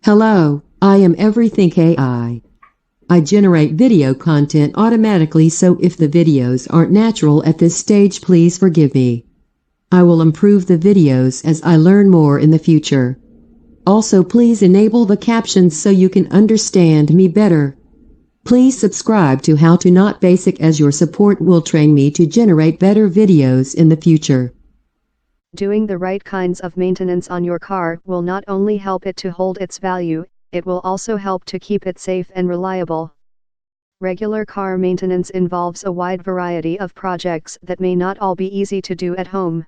Hello, I am EveryThink.AI. I generate video content automatically, so if the videos aren't natural at this stage, please forgive me. I will improve the videos as I learn more in the future. Also, please enable the captions so you can understand me better. Please subscribe to How to Not Basic, as your support will train me to generate better videos in the future. Doing the right kinds of maintenance on your car will not only help it to hold its value, it will also help to keep it safe and reliable. Regular car maintenance involves a wide variety of projects that may not all be easy to do at home.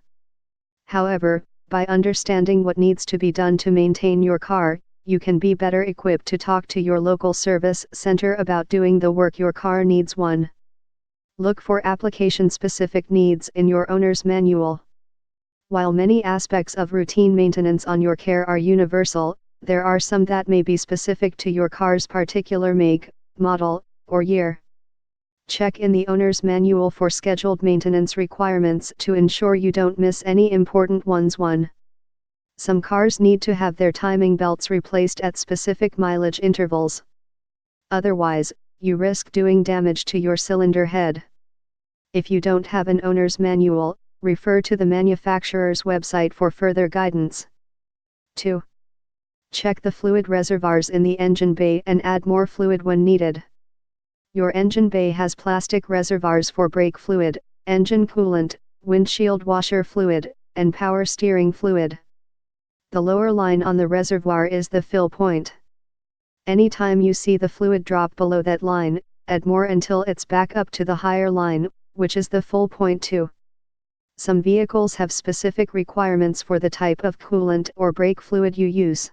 However, by understanding what needs to be done to maintain your car, you can be better equipped to talk to your local service center about doing the work your car needs. 1. Look for application-specific needs in your owner's manual. While many aspects of routine maintenance on your car are universal, there are some that may be specific to your car's particular make, model, or year. Check in the owner's manual for scheduled maintenance requirements to ensure you don't miss any important ones. 1. Some cars need to have their timing belts replaced at specific mileage intervals. Otherwise, you risk doing damage to your cylinder head. If you don't have an owner's manual, refer to the manufacturer's website for further guidance. 2. Check the fluid reservoirs in the engine bay and add more fluid when needed. Your engine bay has plastic reservoirs for brake fluid, engine coolant, windshield washer fluid, and power steering fluid. The lower line on the reservoir is the fill point. Anytime you see the fluid drop below that line, add more until it's back up to the higher line, which is the full point. 2. Some vehicles have specific requirements for the type of coolant or brake fluid you use.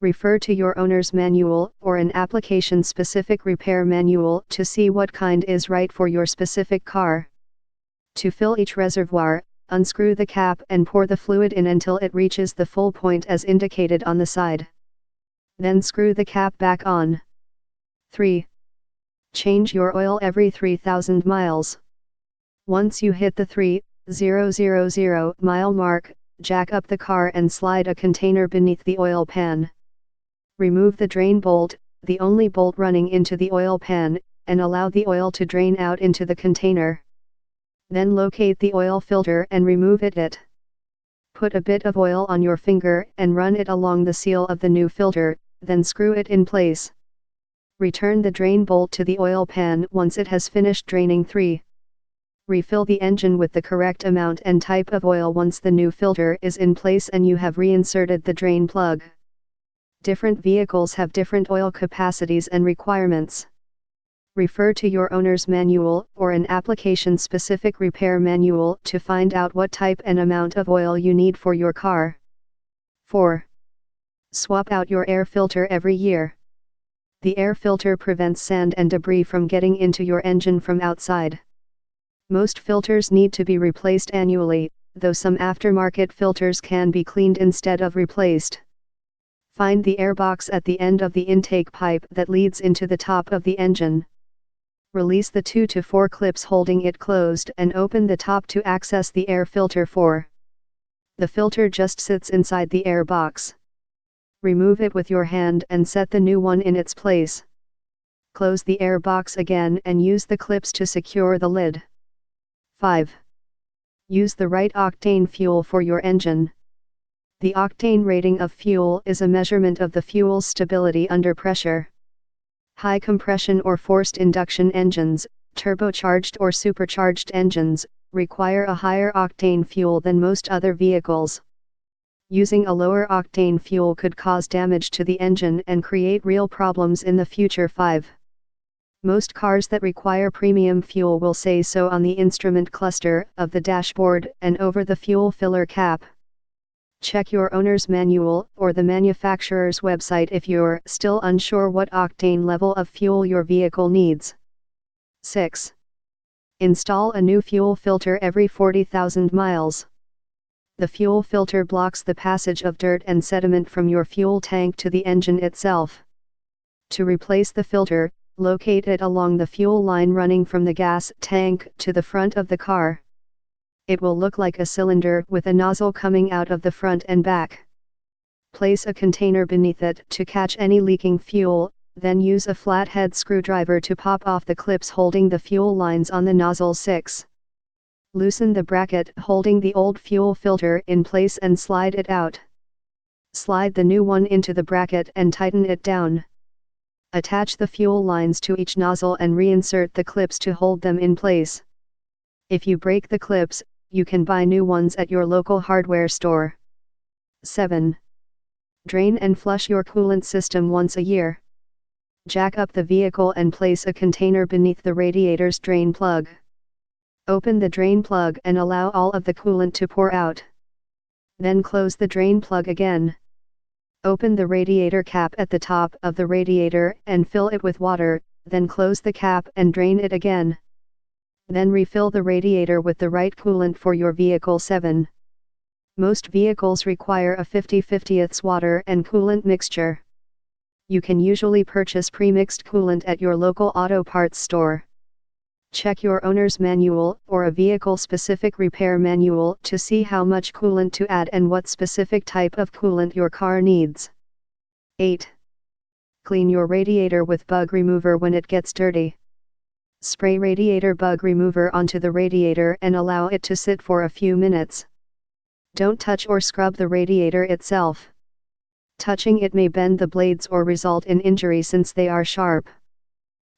Refer to your owner's manual or an application-specific repair manual to see what kind is right for your specific car. To fill each reservoir, unscrew the cap and pour the fluid in until it reaches the full point as indicated on the side. Then screw the cap back on. 3. Change your oil every 3,000 miles. Once you hit the 3,000 mile mark, jack up the car and slide a container beneath the oil pan. Remove the drain bolt, the only bolt running into the oil pan, and allow the oil to drain out into the container. Then locate the oil filter and remove it. Put a bit of oil on your finger and run it along the seal of the new filter, then screw it in place. Return the drain bolt to the oil pan once it has finished draining. 3. Refill the engine with the correct amount and type of oil once the new filter is in place and you have reinserted the drain plug. Different vehicles have different oil capacities and requirements. Refer to your owner's manual or an application-specific repair manual to find out what type and amount of oil you need for your car. 4. Swap out your air filter every year. The air filter prevents sand and debris from getting into your engine from outside. Most filters need to be replaced annually, though some aftermarket filters can be cleaned instead of replaced. Find the air box at the end of the intake pipe that leads into the top of the engine. Release the 2 to 4 clips holding it closed and open the top to access the air filter. 4. The filter just sits inside the air box. Remove it with your hand and set the new one in its place. Close the air box again and use the clips to secure the lid. 5. Use the right octane fuel for your engine. The octane rating of fuel is a measurement of the fuel's stability under pressure. High compression or forced induction engines, turbocharged or supercharged engines, require a higher octane fuel than most other vehicles. Using a lower octane fuel could cause damage to the engine and create real problems in the future. 5. Most cars that require premium fuel will say so on the instrument cluster of the dashboard and over the fuel filler cap. Check your owner's manual or the manufacturer's website if you're still unsure what octane level of fuel your vehicle needs. 6. Install a new fuel filter every 40,000 miles. The fuel filter blocks the passage of dirt and sediment from your fuel tank to the engine itself. To replace the filter, locate it along the fuel line running from the gas tank to the front of the car. It will look like a cylinder with a nozzle coming out of the front and back. Place a container beneath it to catch any leaking fuel, then use a flathead screwdriver to pop off the clips holding the fuel lines on the nozzle. 6. Loosen the bracket holding the old fuel filter in place and slide it out. Slide the new one into the bracket and tighten it down. Attach the fuel lines to each nozzle and reinsert the clips to hold them in place. If you break the clips, you can buy new ones at your local hardware store. 7. Drain and flush your coolant system once a year. Jack up the vehicle and place a container beneath the radiator's drain plug. Open the drain plug and allow all of the coolant to pour out. Then close the drain plug again. Open the radiator cap at the top of the radiator and fill it with water, then close the cap and drain it again. Then refill the radiator with the right coolant for your vehicle. 7. Most vehicles require a 50/50 water and coolant mixture. You can usually purchase pre-mixed coolant at your local auto parts store. Check your owner's manual or a vehicle-specific repair manual to see how much coolant to add and what specific type of coolant your car needs. 8. Clean your radiator with bug remover when it gets dirty. Spray radiator bug remover onto the radiator and allow it to sit for a few minutes. Don't touch or scrub the radiator itself. Touching it may bend the blades or result in injury since they are sharp.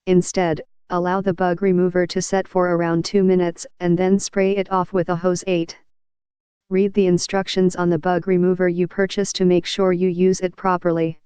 Instead, allow the bug remover to set for around 2 minutes and then spray it off with a hose. 8. Read the instructions on the bug remover you purchase to make sure you use it properly.